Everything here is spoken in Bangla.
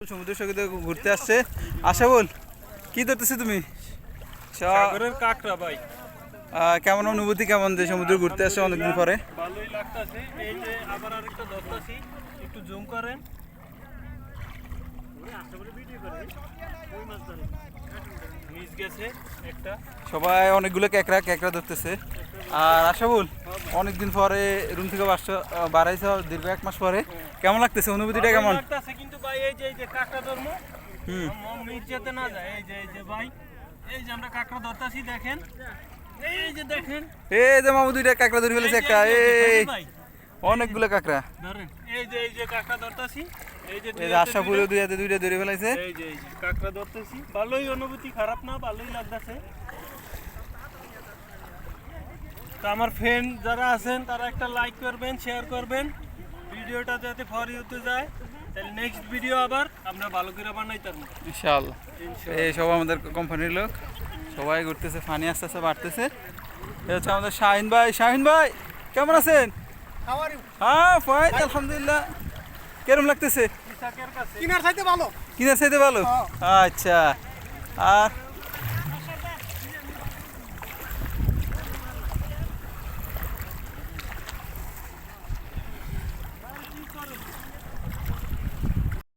সমুদ্র সৈকতে ঘুরতে আসছে। আশা বল, কি ধরতেছো তুমি? সাগরের কাঁকড়া ভাই। কেমন অনুভূতি, কেমন যে সমুদ্র ঘুরতে আসছে অনেকদিন পরে? ভালোই লাগতাছে। এই যে আবার আরেকটা ধরতাছি, একটু জুম করেন। মিস গেছে একটা। সবাই অনেকগুলো ক্যাকড়া ধরতেছে। আর আশা বল, অনেকদিন পরে রুম থেকে বাড়াইছ দীর্ঘ 1 মাস পরে, কেমন লাগতেছে? অনুভূতিটা কেমন? ভালোই লাগতাছে, কিন্তু ভাই এই যে কাঁকড়া ধর্ম মন মিস যেতে না যায়। এই যে ভাই, এই যে আমরা কাঁকড়া ধরতাছি, দেখেন। এই যে দেখেন, এই যে মামু দুইটা কাঁকড়া ধরে ফেলেছে একটা। এই ভাই অনেকগুলো কাঁকড়া। ধরেন, এই যে কাঁকড়া ধরতাছি। এই যে এই যে আশা পুরো দুইটা ধরে ফেলাইছে। এই যে কাঁকড়া ধরতেছি। ভালোই অনুভূতি, খারাপ না, ভালোই লাগতেছে। তো আমার ফ্রেন্ড যারা আছেন তারা একটা লাইক করবেন, শেয়ার করবেন, ভিডিওটা যাতে ফর ইউতে যায়। তাহলে নেক্সট ভিডিও আবার আমরা ভালো করে বানাইতাম ইনশাআল্লাহ। এই সব আমাদের কোম্পানির লোক, সবাই ঘুরতেছে, ফানি আস্তে আস্তে বাড়তেছে। এ হচ্ছে আমাদের শাহিন ভাই। শাহিন ভাই কেমন আছেন? হ্যাঁ ফাইন, আলহামদুলিল্লাহ। কেরম লাগতেছে? কাছে কিনার চাইতে ভালো। কিনার চাইতে ভালো? আচ্ছা। আর